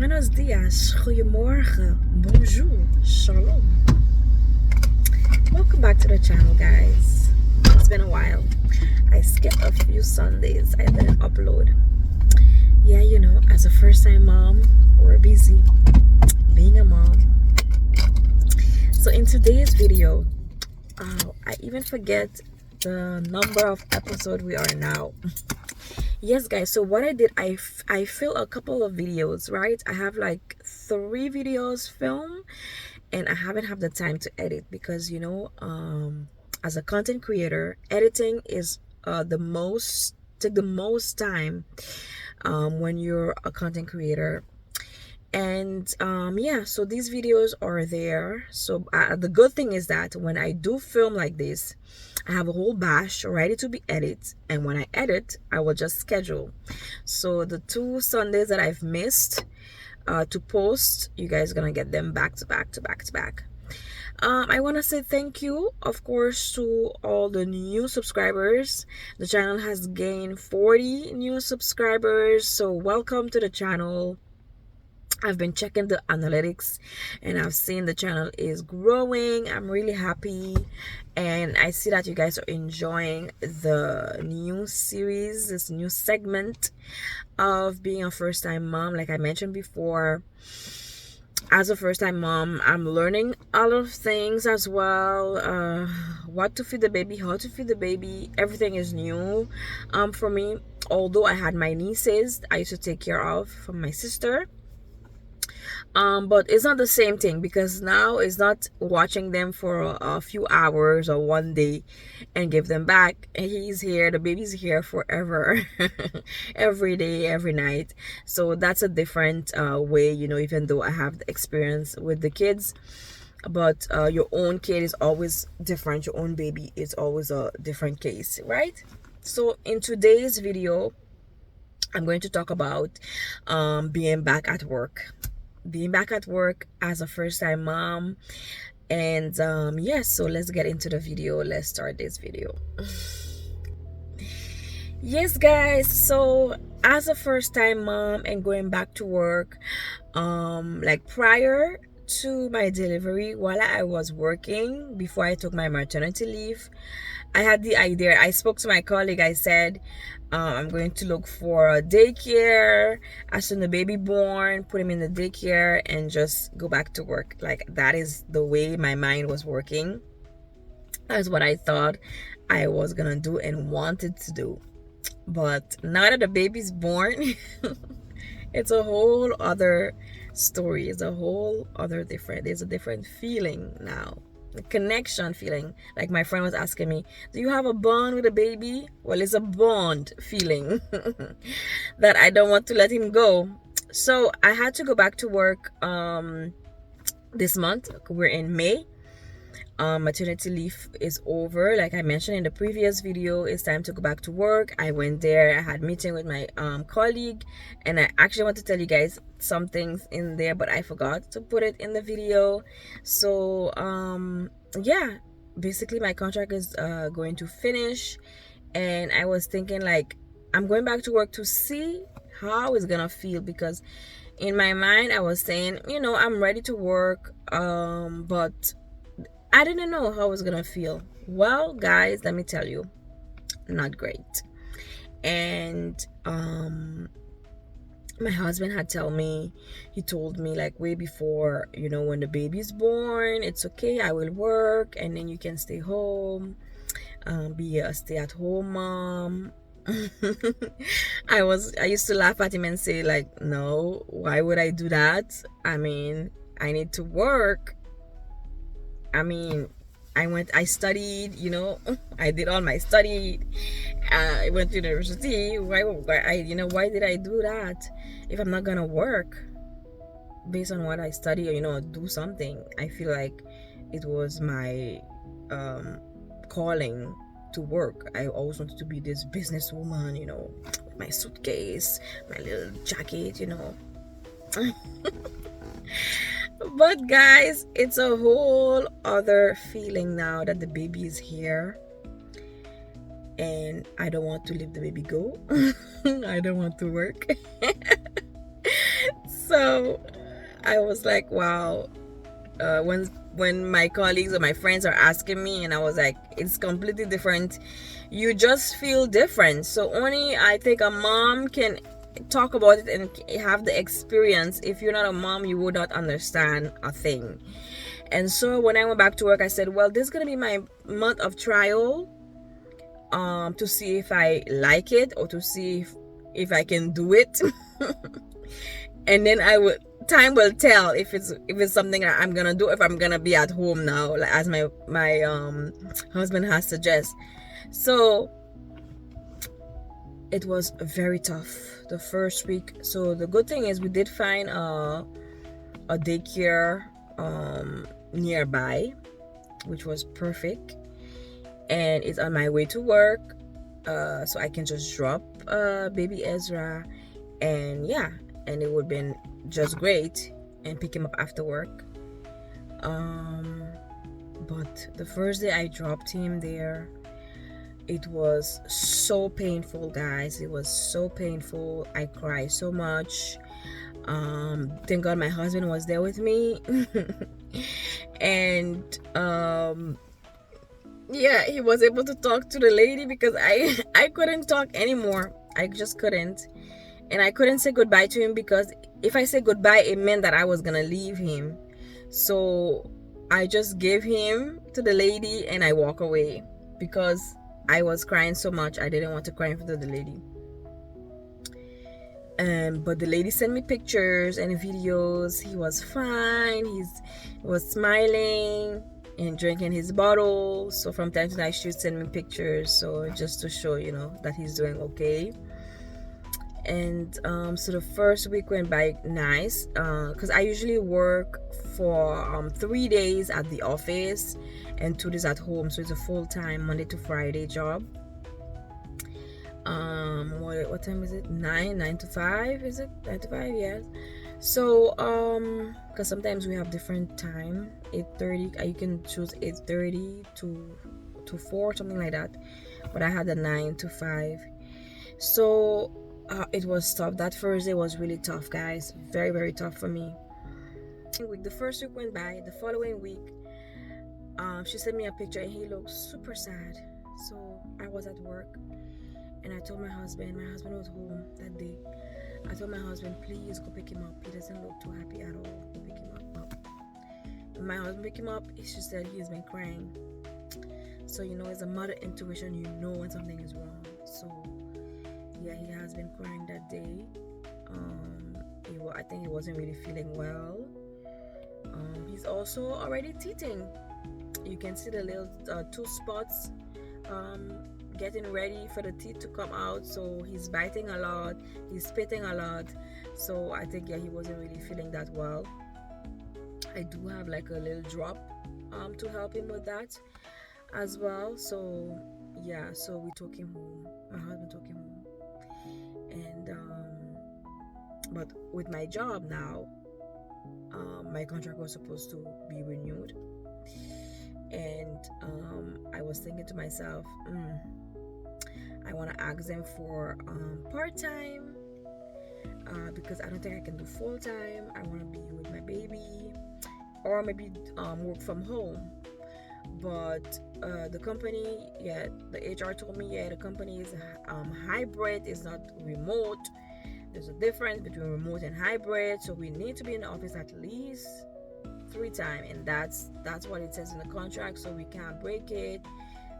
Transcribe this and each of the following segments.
Buenos dias, goedemorgen, bonjour, shalom. Welcome back to the channel, guys. It's been a while. I skipped a few Sundays. I didn't upload. Yeah, you know, as a first-time mom, we're busy being a mom. So in today's video, I even forget the number of episode we are now. Yes, guys, so what I did, I filmed a couple of videos, right? I have like 3 videos filmed, and I haven't had the time to edit because, you know, as a content creator, editing is take the most time when you're a content creator. And yeah, so these videos are there. So the good thing is that when I do film like this, I have a whole batch ready to be edited, and when I edit, I will just schedule. So the 2 Sundays that I've missed to post, you guys are gonna get them back to back to back to back. I want to say thank you, of course, to all the new subscribers. The channel has gained 40 new subscribers, so welcome to the channel. I've been checking the analytics and I've seen the channel is growing. I'm really happy, and I see that you guys are enjoying the new series, this new segment of being a first-time mom. Like I mentioned before, as a first-time mom, I'm learning a lot of things as well. What to feed the baby, how to feed the baby, everything is new for me. Although I had my nieces I used to take care of from my sister, but it's not the same thing, because now it's not watching them for a few hours or one day and give them back. He's here, the baby's here forever. Every day, every night. So that's a different way, you know, even though I have the experience with the kids, but your own kid is always different. Your own baby is always a different case, right? So in today's video, I'm going to talk about being back at work as a first-time mom. And yes, so let's get into the video. Let's start this video. Yes, guys, so as a first-time mom and going back to work, like prior to my delivery, while I was working, before I took my maternity leave, I had the idea. I spoke to my colleague. I said, I'm going to look for a daycare as soon as the baby born, put him in the daycare, and just go back to work. Like, that is the way my mind was working. That's what I thought I was gonna do and wanted to do. But now that the baby's born, it's a whole other story. It's a whole other different. There's a different feeling now. The connection feeling. Like my friend was asking me, do you have a bond with a baby? Well, it's a bond feeling that I don't want to let him go. So I had to go back to work this month. We're in May. Maternity leave is over. Like I mentioned in the previous video, it's time to go back to work. I went there. I had a meeting with my colleague, and I actually want to tell you guys some things in there, but I forgot to put it in the video. So yeah, basically my contract is going to finish, and I was thinking, like, I'm going back to work to see how it's gonna feel, because in my mind I was saying, you know, I'm ready to work, but I didn't know how I was gonna feel. Well, guys, let me tell you, not great. And my husband had told me like way before, you know, when the baby's born, it's okay, I will work, and then you can stay home, be a stay-at-home mom. I used to laugh at him and say, like, no, why would I do that? I mean, I need to work. I mean, I studied, you know, I did all my study. I went to university. Why did I do that if I'm not gonna work based on what I study, or, you know, do something? I feel like it was my calling to work. I always wanted to be this businesswoman, you know, with my suitcase, my little jacket, you know. But guys, it's a whole other feeling now that the baby is here, and I don't want to let the baby go. I don't want to work. So I was like, wow. When my colleagues or my friends are asking me, and I was like, it's completely different. You just feel different. So only I think a mom can talk about it and have the experience. If you're not a mom, you would not understand a thing. And so when I went back to work, I said, well, this is gonna be my month of trial, to see if I like it, or to see if I can do it. And then time will tell if it's something that I'm gonna do, if I'm gonna be at home now, like as my husband has suggested. So it was very tough the first week. So the good thing is we did find a daycare nearby, which was perfect, and it's on my way to work, so I can just drop baby Ezra, and yeah, and it would have been just great, and pick him up after work. But the first day I dropped him there, it was so painful, guys. It was so painful. I cried so much. Thank God my husband was there with me. And yeah, he was able to talk to the lady, because I couldn't talk anymore. I just couldn't. And I couldn't say goodbye to him, because if I said goodbye, it meant that I was gonna leave him. So I just gave him to the lady and I walk away, because I was crying so much. I didn't want to cry in front of the lady. But the lady sent me pictures and videos. He was fine. He was smiling and drinking his bottle. So from time to time, she would send me pictures, so just to show, that he's doing okay. And so the first week went by nice, because I usually work for 3 days at the office and 2 days at home. So it's a full-time Monday to Friday job. What time is it? 9 to 5, is it? 9 to 5, yes. So because sometimes we have different time. 8:30, you can choose 8:30 to 4, something like that, but I had a 9 to 5. So it was tough. That first day was really tough, guys. Very, very tough for me. The first week went by. The following week, she sent me a picture and he looked super sad. So I was at work and I told my husband was home that day. I told my husband, please go pick him up. He doesn't look too happy at all. Go pick him up. When my husband picked him up, she said he's been crying. So it's a mother intuition. You know when something is wrong. So yeah, he has been crying that day. I think he wasn't really feeling well. He's also already teething. You can see the little 2 spots getting ready for the teeth to come out. So he's biting a lot, he's spitting a lot. So I think, yeah, he wasn't really feeling that well. I do have like a little drop to help him with that as well. So yeah, so we took him home. My husband took him home. And but with my job now, my contract was supposed to be renewed, and I was thinking to myself, I want to ask them for part-time, because I don't think I can do full-time. I want to be with my baby, or maybe work from home. But the company, the HR told me, the company is hybrid, it's not remote. There's a difference between remote and hybrid, so we need to be in the office at least 3 times, and that's what it says in the contract. So we can't break it.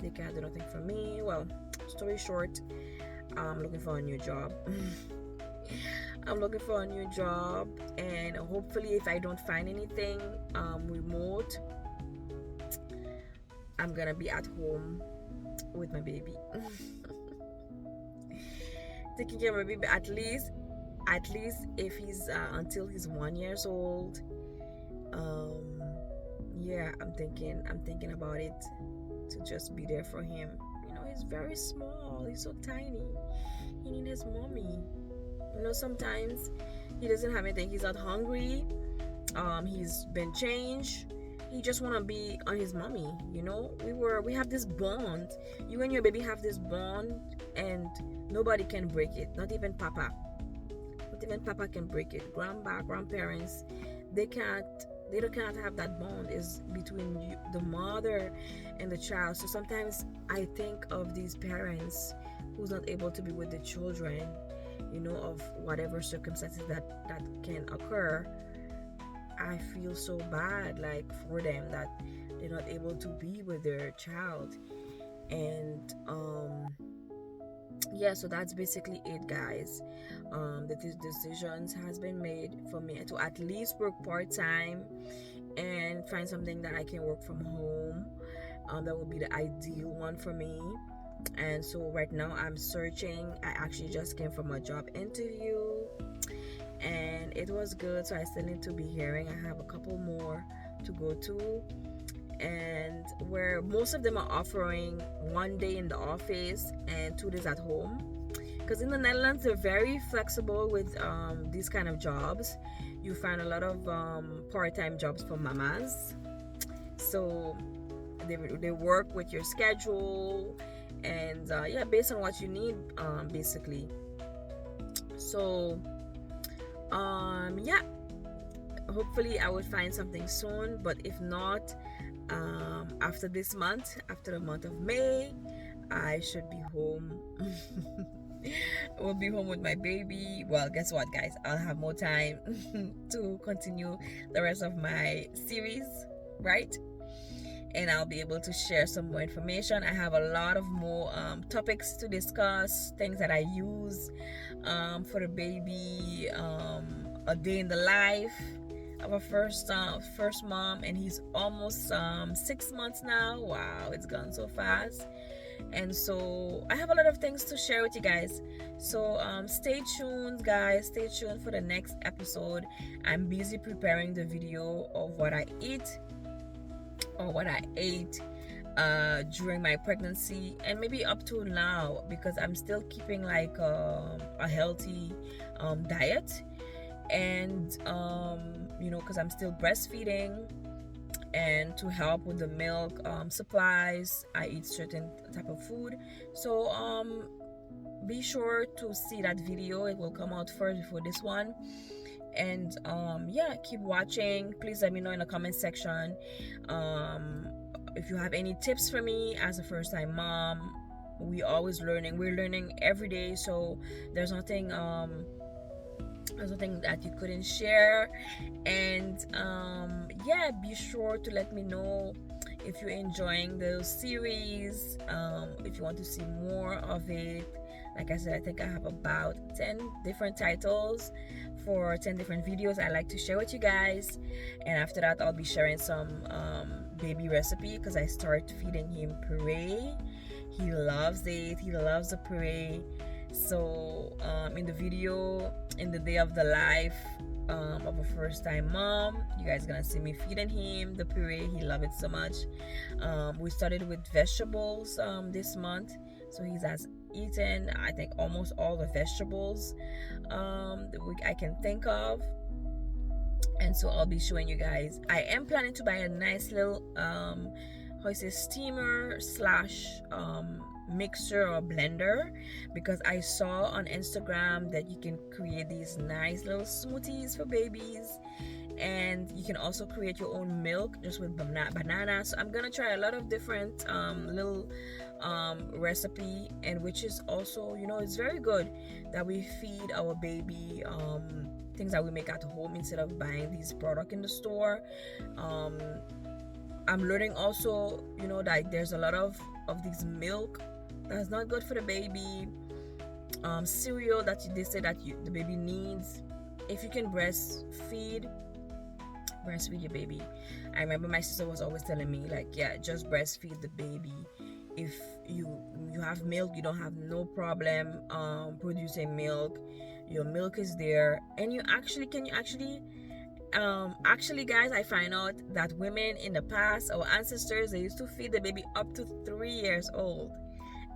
They can't do nothing for me. Well, story short, I'm looking for a new job. I'm looking for a new job, and hopefully, if I don't find anything remote, I'm gonna be at home with my baby. Taking care of my baby, at least if he's until he's 1 year old. Yeah, I'm thinking about it, to just be there for him. He's very small, he's so tiny, he needs his mommy. Sometimes he doesn't have anything, he's not hungry, he's been changed, he just want to be on his mommy. We have this bond. You and your baby have this bond, and nobody can break it, not even papa. even papa can break it. Grandparents, they don't cannot have that bond is between you, the mother and the child. So sometimes I think of these parents who's not able to be with the children, of whatever circumstances that can occur. I feel so bad, like, for them, that they're not able to be with their child. And yeah, so that's basically it, guys. The decisions has been made for me to at least work part-time and find something that I can work from home. That would be the ideal one for me. And so right now I'm searching. I actually just came from a job interview and it was good, so I still need to be hearing. I have a couple more to go to, and where most of them are offering 1 day in the office and 2 days at home, because in the Netherlands they're very flexible with these kind of jobs. You find a lot of part-time jobs for mamas, so they work with your schedule, and yeah, based on what you need, basically. So yeah, hopefully I will find something soon, but if not, after this month, after the month of May, I should be home. I will be home with my baby. Well, guess what, guys, I'll have more time to continue the rest of my series, right? And I'll be able to share some more information. I have a lot of more topics to discuss, things that I use for the baby, a day in the life of a first mom, and he's almost 6 months now. Wow, it's gone so fast. And so I have a lot of things to share with you guys. So stay tuned, guys. Stay tuned for the next episode. I'm busy preparing the video of what I eat, or what I ate during my pregnancy, and maybe up to now, because I'm still keeping like a healthy diet, and because I'm still breastfeeding, and to help with the milk supplies, I eat certain type of food. So be sure to see that video. It will come out first before this one. And yeah, keep watching. Please let me know in the comment section if you have any tips for me as a first-time mom. We're learning every day, so there's nothing that you couldn't share. And yeah, be sure to let me know if you're enjoying those series, if you want to see more of it. Like I said, I think I have about 10 different titles for 10 different videos I like to share with you guys. And after that, I'll be sharing some baby recipe, because I start feeding him puree. He loves it. He loves the puree. So in the video, in the day of the life of a first-time mom, you guys gonna see me feeding him the puree. He loves it so much. We started with vegetables this month, so he has eaten, I think, almost all the vegetables I can think of. And so I'll be showing you guys. I am planning to buy a nice little steamer slash mixer or blender, because I saw on Instagram that you can create these nice little smoothies for babies, and you can also create your own milk just with banana. So I'm gonna try a lot of different little recipe, and which is also, it's very good that we feed our baby things that we make at home instead of buying these products in the store. I'm learning also, that there's a lot of these milk that's not good for the baby. Cereal that they say that the baby needs. If you can breastfeed your baby. I remember my sister was always telling me, like, yeah, just breastfeed the baby. If you have milk, you don't have no problem producing milk. Your milk is there, and actually guys, I find out that women in the past, our ancestors, they used to feed the baby up to 3 years old.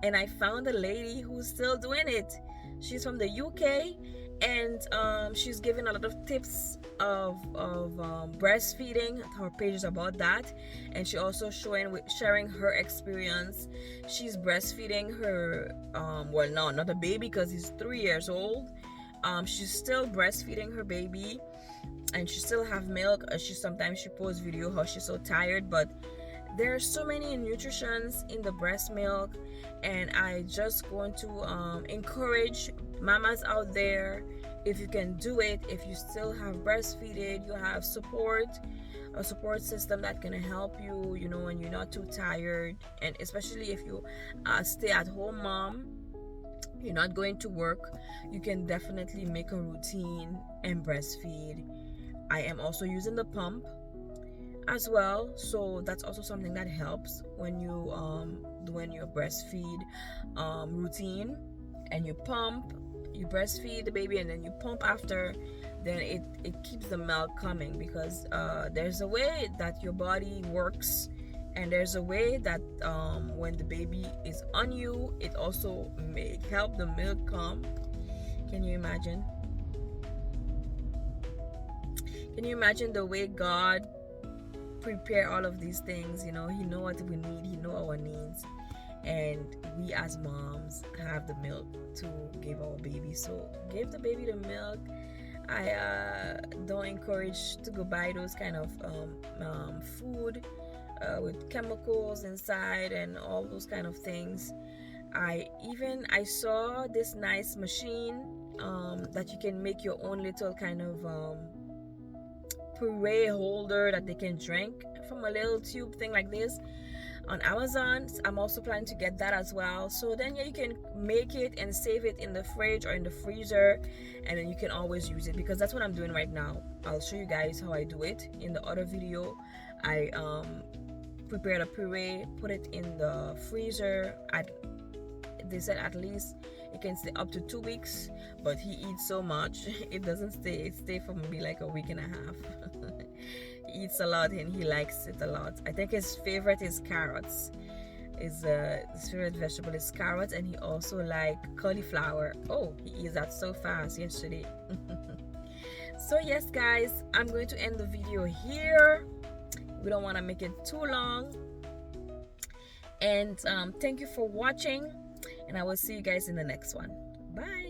And I found a lady who's still doing it. She's from the UK, and she's giving a lot of tips of breastfeeding. Her page is about that, and she also sharing her experience. She's breastfeeding her well, no, not a baby, because he's 3 years old. She's still breastfeeding her baby, and she still have milk. She posts video how she's so tired, but there are so many nutritions in the breast milk, and I just want to encourage mamas out there, if you can do it, if you still have breastfeeded, you have a support system that can help you, when you're not too tired, and especially if you stay at home mom, you're not going to work, you can definitely make a routine and breastfeed. I am also using the pump as well, so that's also something that helps when you doing your breastfeed routine, and you breastfeed the baby and then you pump after. Then it keeps the milk coming, because there's a way that your body works, and there's a way that when the baby is on you, it also may help the milk come. Can you imagine the way God prepare all of these things? He know what we need, he know our needs, and we as moms have the milk to give our baby. So give the baby the milk. I don't encourage to go buy those kind of food with chemicals inside and all those kind of things. I saw this nice machine that you can make your own little kind of puree holder that they can drink from, a little tube thing like this, on Amazon. I'm also planning to get that as well. So then you can make it and save it in the fridge or in the freezer, and then you can always use it, because that's what I'm doing right now. I'll show you guys how I do it in the other video. I prepared a puree, put it in the freezer. They said at least it can stay up to 2 weeks, but he eats so much it doesn't stay. It stays for maybe like a week and a half. He eats a lot and he likes it a lot. I think his favorite is carrots. His favorite vegetable is carrots, and he also like cauliflower. Oh, he eats that so fast yesterday. So yes guys, I'm going to end the video here. We don't want to make it too long, and thank you for watching, and I will see you guys in the next one. Bye.